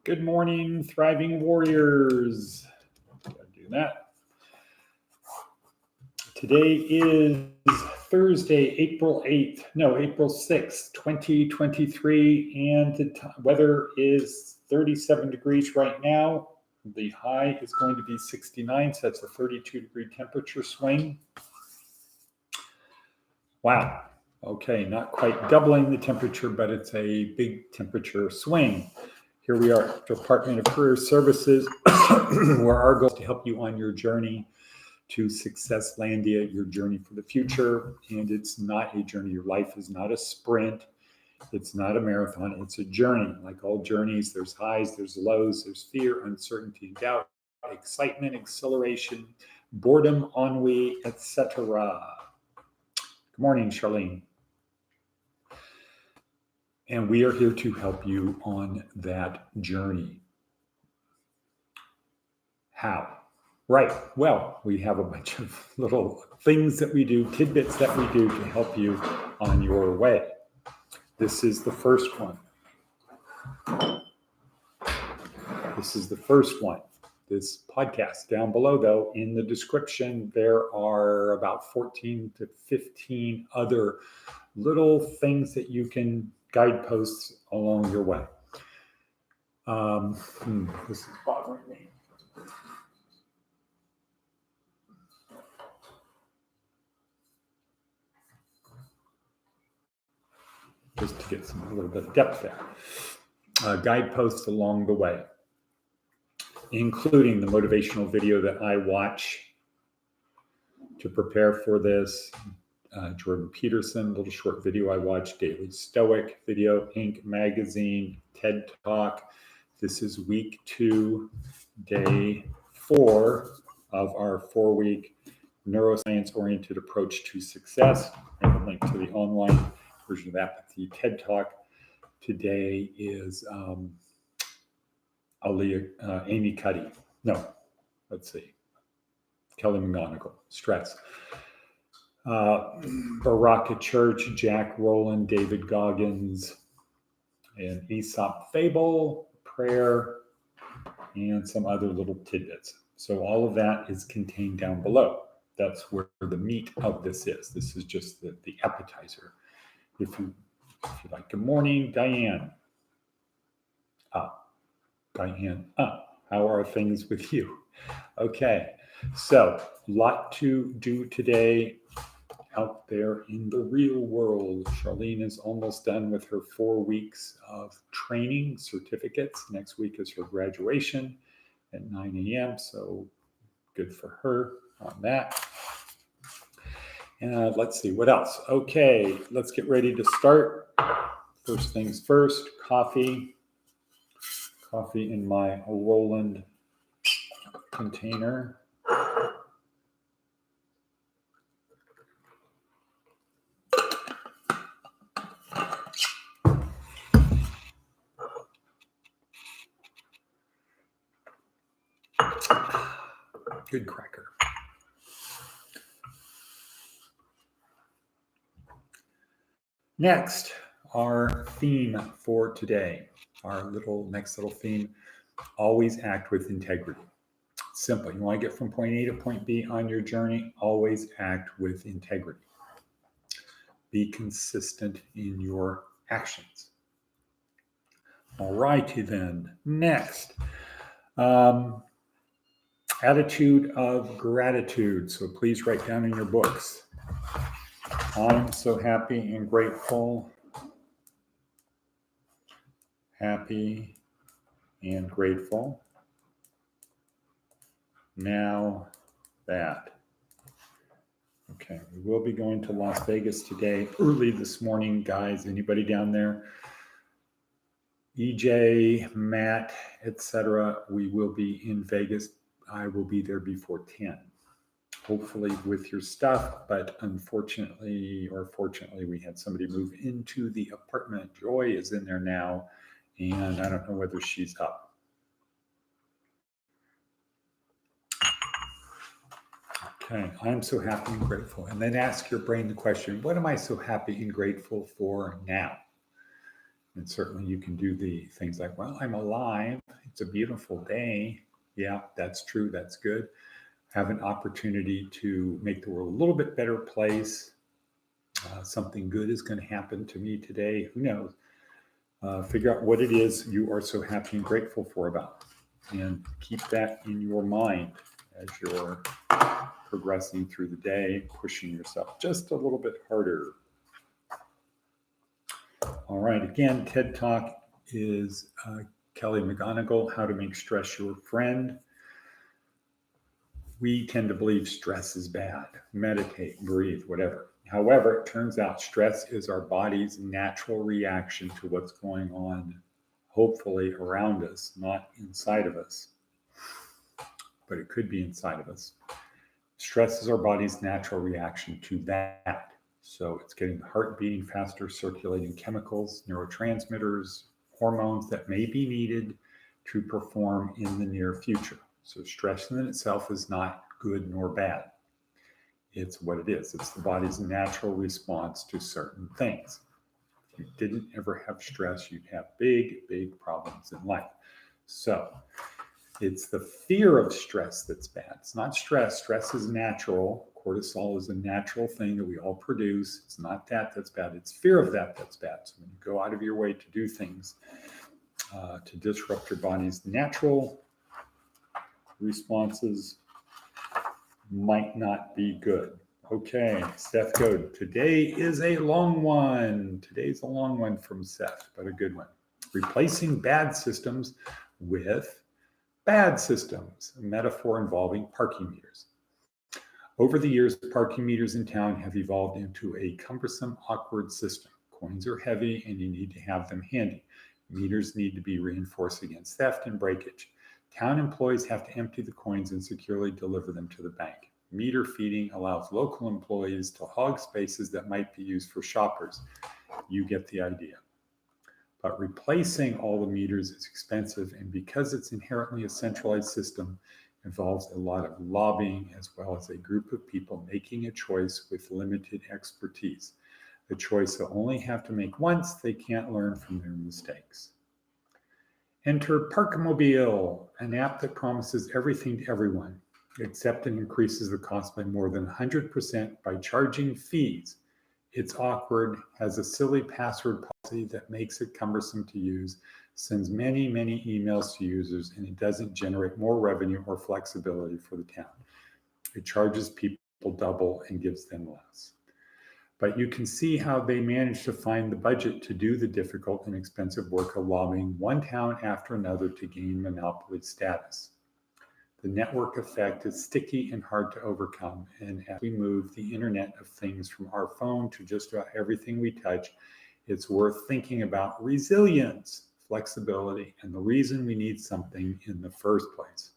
Good morning, thriving warriors. Gotta do that. Today is Thursday, April 6th, 2023, and the weather is 37 degrees right now. The high is going to be 69, so that's a 32-degree temperature swing. Wow. Okay, not quite doubling the temperature, but it's a big temperature swing. Here we are, Department of Career Services, where our goal is to help you on your journey to success, Landia, your journey for the future. And it's not a journey. Your life is not a sprint. It's not a marathon. It's a journey. Like all journeys, there's highs, there's lows, there's fear, uncertainty, doubt, excitement, exhilaration, boredom, ennui, etc. Good morning, Charlene. And we are here to help you on that journey. How? Right. Well, we have a bunch of little things that we do, tidbits that we do to help you on your way. This is the first one. This podcast. Down below, though, in the description, there are about 14 to 15 other little things that you can guideposts along your way. This is bothering me. Just to get a little bit of depth there. Guideposts along the way, including the motivational video that I watch to prepare for this. Jordan Peterson, little short video I watched, Daily Stoic video, Inc. magazine, TED Talk. This is week 2, day 4 of our 4-week neuroscience-oriented approach to success. I have a link to the online version of that. But the TED Talk today is Amy Cuddy. No, let's see. Kelly McGonigal, stress. Berachah Church, Jack Rowland, David Goggins, and Aesop Fable, prayer, and some other little tidbits. So all of that is contained down below. That's where the meat of this is. This is just the appetizer. If you like, good morning, Diane. Diane, how are things with you? Okay, so a lot to do today out there in the real world. Charlene is almost done with her 4 weeks of training certificates. Next week is her graduation at 9 a.m. So good for her on that. And let's see what else. Okay, let's get ready to start. First things first, coffee. Coffee in my Roland container. Good cracker. Next, our theme for today, our next little theme, always act with integrity. Simple. You want to get from point A to point B on your journey, always act with integrity. Be consistent in your actions. All righty then. Next, attitude of gratitude. So please write down in your books. I'm so happy and grateful. Happy and grateful. Now that. Okay, we will be going to Las Vegas today, early this morning, guys. Anybody down there? EJ, Matt, etc. We will be in Vegas. I will be there before 10. Hopefully with your stuff, but unfortunately or fortunately, we had somebody move into the apartment. Joy is in there now, and I don't know whether she's up. Okay, I'm so happy and grateful. And then ask your brain the question, what am I so happy and grateful for now? And certainly you can do the things like, well, I'm alive. It's a beautiful day. Yeah, that's true. That's good. Have an opportunity to make the world a little bit better place. Something good is going to happen to me today. Who knows? Figure out what it is you are so happy and grateful for about, and keep that in your mind as you're progressing through the day, pushing yourself just a little bit harder. All right, again, TED Talk is Kelly McGonigal, How to Make Stress Your Friend. We tend to believe stress is bad. Meditate, breathe, whatever. However, it turns out stress is our body's natural reaction to what's going on, hopefully around us, not inside of us, but it could be inside of us. Stress is our body's natural reaction to that. So it's getting the heart beating faster, circulating chemicals, neurotransmitters, hormones that may be needed to perform in the near future. So stress in itself is not good nor bad. It's what it is. It's the body's natural response to certain things. If you didn't ever have stress, you'd have big, big problems in life. So it's the fear of stress that's bad. It's not stress. Stress is natural. Cortisol is a natural thing that we all produce. It's not that that's bad. It's fear of that that's bad. So when you go out of your way to do things to disrupt your body's natural responses, might not be good. Okay, Seth, go. Today is a long one. Today's a long one from Seth, but a good one. Replacing bad systems with bad systems, a metaphor involving parking meters. Over the years, parking meters in town have evolved into a cumbersome, awkward system. Coins are heavy and you need to have them handy. Meters need to be reinforced against theft and breakage. Town employees have to empty the coins and securely deliver them to the bank. Meter feeding allows local employees to hog spaces that might be used for shoppers. You get the idea. But replacing all the meters is expensive, and because it's inherently a centralized system, involves a lot of lobbying as well as a group of people making a choice with limited expertise. A choice they'll only have to make once. They can't learn from their mistakes. Enter Parkmobile, an app that promises everything to everyone, except it increases the cost by more than 100% by charging fees. It's awkward, has a silly password policy that makes it cumbersome to use, sends many, many emails to users, and it doesn't generate more revenue or flexibility for the town. It charges people double and gives them less. But you can see how they managed to find the budget to do the difficult and expensive work of lobbying one town after another to gain monopoly status. The network effect is sticky and hard to overcome, and as we move the Internet of Things from our phone to just about everything we touch, it's worth thinking about resilience, flexibility, and the reason we need something in the first place.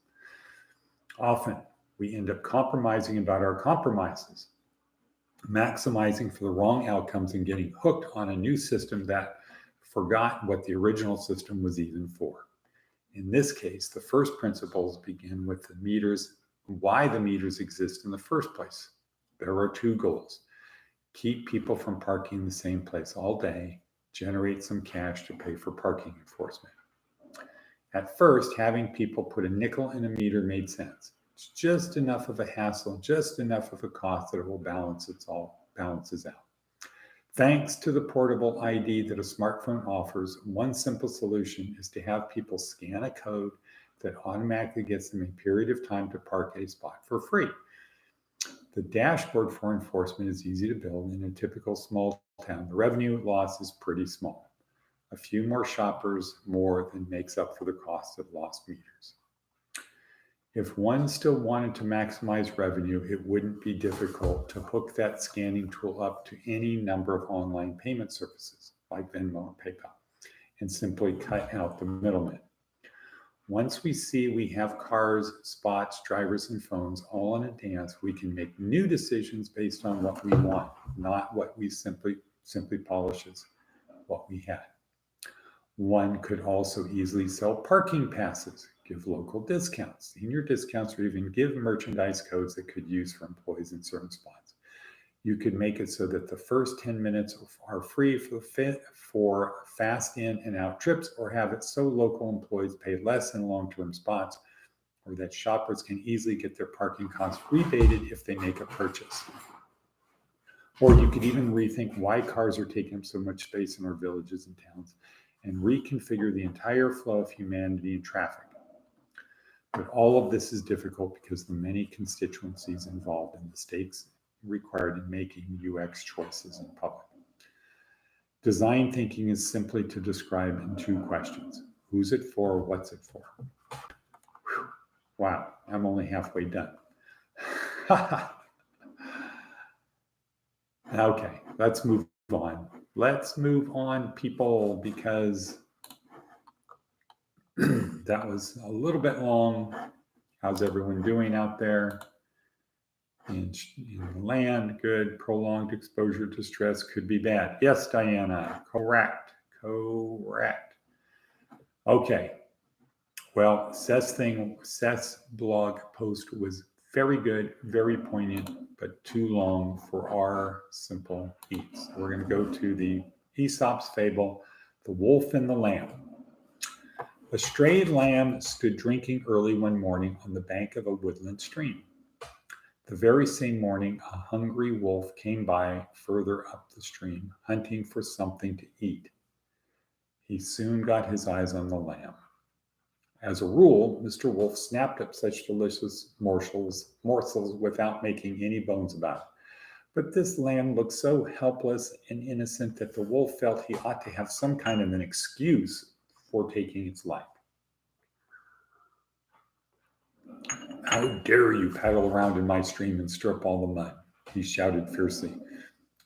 Often, we end up compromising about our compromises, maximizing for the wrong outcomes and getting hooked on a new system that forgot what the original system was even for. In this case, the first principles begin with the meters, why the meters exist in the first place. There are two goals. Keep people from parking in the same place all day, generate some cash to pay for parking enforcement. At first, having people put a nickel in a meter made sense. It's just enough of a hassle, just enough of a cost that it will balances out. Thanks to the portable ID that a smartphone offers, one simple solution is to have people scan a code that automatically gets them a period of time to park at a spot for free. The dashboard for enforcement is easy to build in a typical small town. The revenue loss is pretty small. A few more shoppers more than makes up for the cost of lost meters. If one still wanted to maximize revenue, it wouldn't be difficult to hook that scanning tool up to any number of online payment services like Venmo or PayPal and simply cut out the middleman. Once we see we have cars, spots, drivers, and phones all in a dance, we can make new decisions based on what we want, not what we simply polishes what we had. One could also easily sell parking passes, give local discounts, senior discounts, or even give merchandise codes that could use for employees in certain spots. You could make it so that the first 10 minutes are free for fast in and out trips, or have it so local employees pay less in long-term spots, or that shoppers can easily get their parking costs rebated if they make a purchase. Or you could even rethink why cars are taking up so much space in our villages and towns, and reconfigure the entire flow of humanity and traffic. But all of this is difficult because the many constituencies involved in the stakes required in making UX choices in public. Design thinking is simply to describe in 2 questions. Who's it for? What's it for? Whew. Wow, I'm only halfway done. Okay, let's move on. Let's move on, people, because that was a little bit long. How's everyone doing out there? In the land, good. Prolonged exposure to stress could be bad. Yes, Diana, correct. Okay. Well, Seth's blog post was very good, very poignant, but too long for our simple eats. We're going to go to the Aesop's fable, The Wolf and the Lamb. A strayed lamb stood drinking early one morning on the bank of a woodland stream. The very same morning, a hungry wolf came by further up the stream, hunting for something to eat. He soon got his eyes on the lamb. As a rule, Mr. Wolf snapped up such delicious morsels without making any bones about it. But this lamb looked so helpless and innocent that the wolf felt he ought to have some kind of an excuse for taking its life. How dare you paddle around in my stream and stir up all the mud? He shouted fiercely.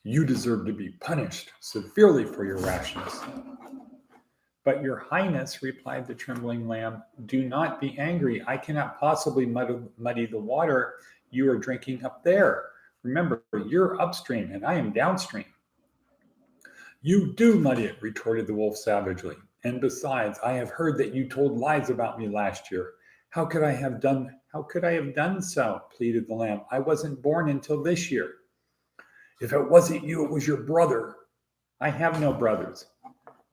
You deserve to be punished severely for your rashness. But your highness, replied the trembling lamb, do not be angry. I cannot possibly muddy the water you are drinking up there. Remember, you're upstream and I am downstream. You do muddy it, retorted the wolf savagely. And besides, I have heard that you told lies about me last year. How could I have done so? Pleaded the lamb. I wasn't born until this year. If it wasn't you, it was your brother. I have no brothers.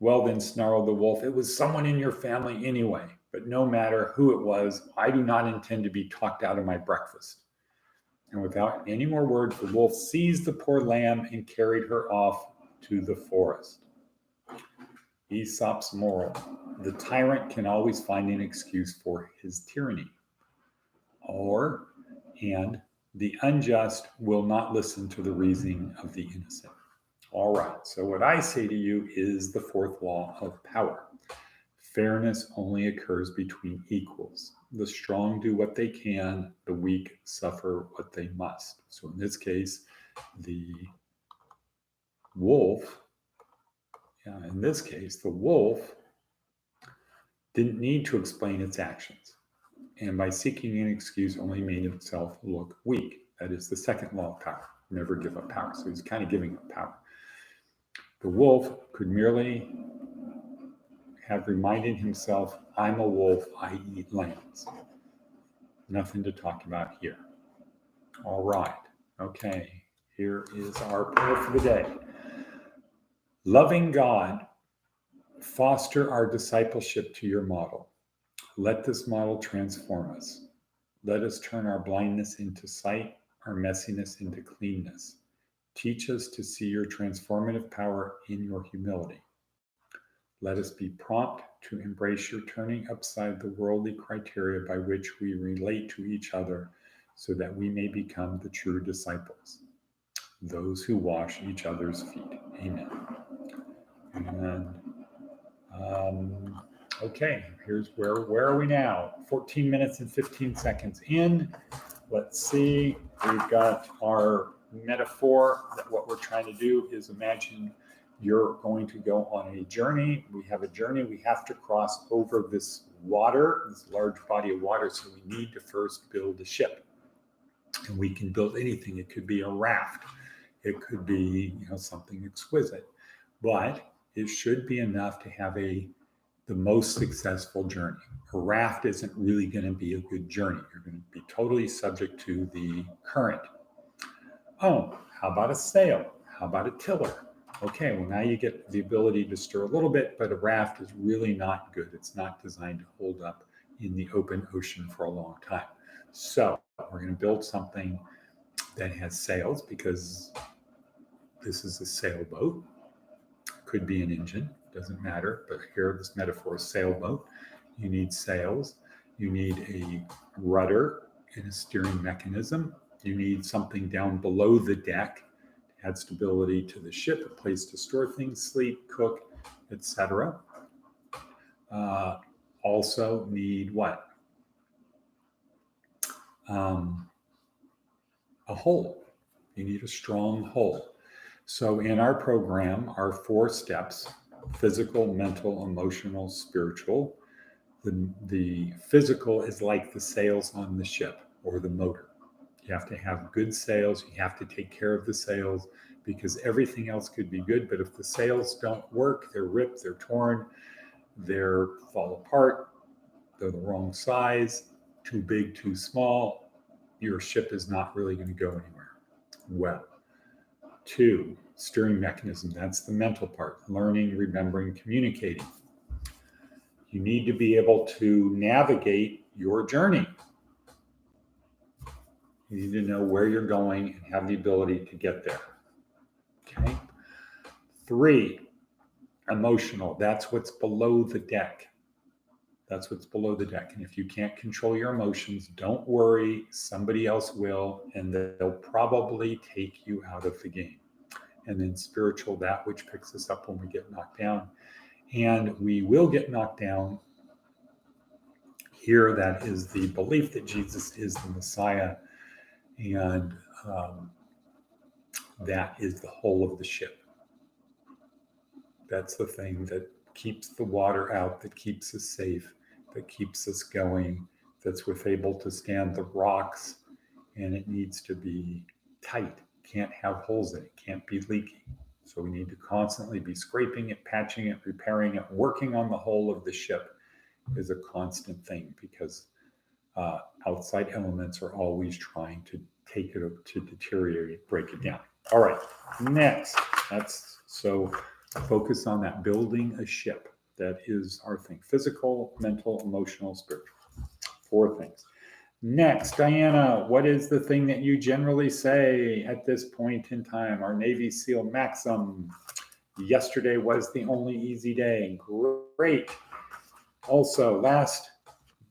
Well then, snarled the wolf, it was someone in your family anyway. But no matter who it was, I do not intend to be talked out of my breakfast. And without any more words, the wolf seized the poor lamb and carried her off to the forest. Aesop's moral: the tyrant can always find an excuse for his tyranny. And the unjust will not listen to the reasoning of the innocent. All right, so what I say to you is the 4th law of power. Fairness only occurs between equals. The strong do what they can, the weak suffer what they must. So in this case, the wolf didn't need to explain its actions, and by seeking an excuse only made itself look weak. That is the 2nd law of power. Never give up power. So he's kind of giving up power. The wolf could merely have reminded himself, I'm a wolf, I eat lambs. Nothing to talk about here. All right. Okay. Here is our prayer for the day. Loving God, foster our discipleship to your model. Let this model transform us. Let us turn our blindness into sight, our messiness into cleanness. Teach us to see your transformative power in your humility. Let us be prompt to embrace your turning upside the worldly criteria by which we relate to each other so that we may become the true disciples, those who wash each other's feet. Amen. And okay, here's where are we now? 14 minutes and 15 seconds in. Let's see, we've got our metaphor that what we're trying to do is imagine you're going to go on a journey. We have a journey. We have to cross over this water, this large body of water. So we need to first build a ship. And we can build anything. It could be a raft. It could be, something exquisite. But it should be enough to have the most successful journey. A raft isn't really going to be a good journey. You're going to be totally subject to the current. Oh, How about a sail? How about a tiller? Okay, well, now you get the ability to stir a little bit, but a raft is really not good. It's not designed to hold up in the open ocean for a long time. So we're going to build something that has sails, because this is a sailboat. Could be an engine, doesn't matter. But here, this metaphor is sailboat. You need sails. You need a rudder and a steering mechanism. You need something down below the deck to add stability to the ship, a place to store things, sleep, cook, etc. Also need what? A hull. You need a strong hull. So in our program, our 4 steps: physical, mental, emotional, spiritual. The physical is like the sails on the ship or the motor. You have to have good sails. You have to take care of the sails, because everything else could be good, but if the sails don't work, they're ripped, they're torn, they're fall apart, they're the wrong size, too big, too small, your ship is not really going to go anywhere. Well, 2, steering mechanism. That's the mental part: learning, remembering, communicating. You need to be able to navigate your journey. You need to know where you're going and have the ability to get there. Okay. 3, emotional. That's what's below the deck. That's what's below the deck. And if you can't control your emotions, don't worry. Somebody else will, and they'll probably take you out of the game. And then spiritual, that which picks us up when we get knocked down. And we will get knocked down. Here, that is the belief that Jesus is the Messiah. And that is the whole of the ship. That's the thing that keeps the water out, that keeps us safe, that keeps us going, that's able to stand the rocks, and it needs to be tight. Can't have holes in it, can't be leaking. So we need to constantly be scraping it, patching it, repairing it. Working on the whole of the ship is a constant thing, because outside elements are always trying to take it to deteriorate, break it down. All right, next. So focus on that, building a ship. That is our thing: physical, mental, emotional, spiritual. 4 things. Next, Diana, what is the thing that you generally say at this point in time? Our Navy SEAL maxim: yesterday was the only easy day. Great. Also, last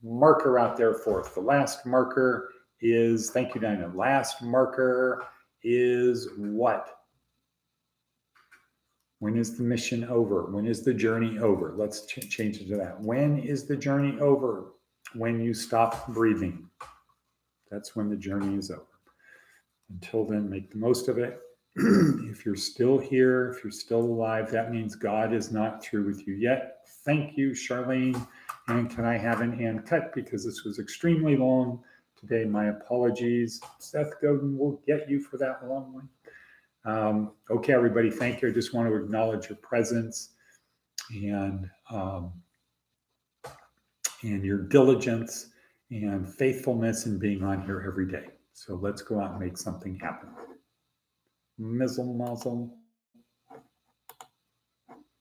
marker out there for us. The last marker is, thank you, Diana. Last marker is what? When is the mission over? When is the journey over? Let's change it to that. When is the journey over? When you stop breathing. That's when the journey is over. Until then, make the most of it. If you're still here, if you're still alive, that means God is not through with you yet. Thank you, Charlene. And can I have an and cut, because this was extremely long today? My apologies. Seth Godin will get you for that long one. Okay, everybody, thank you. I just want to acknowledge your presence and your diligence and faithfulness in being on here every day. So let's go out and make something happen. Mizzle muzzle.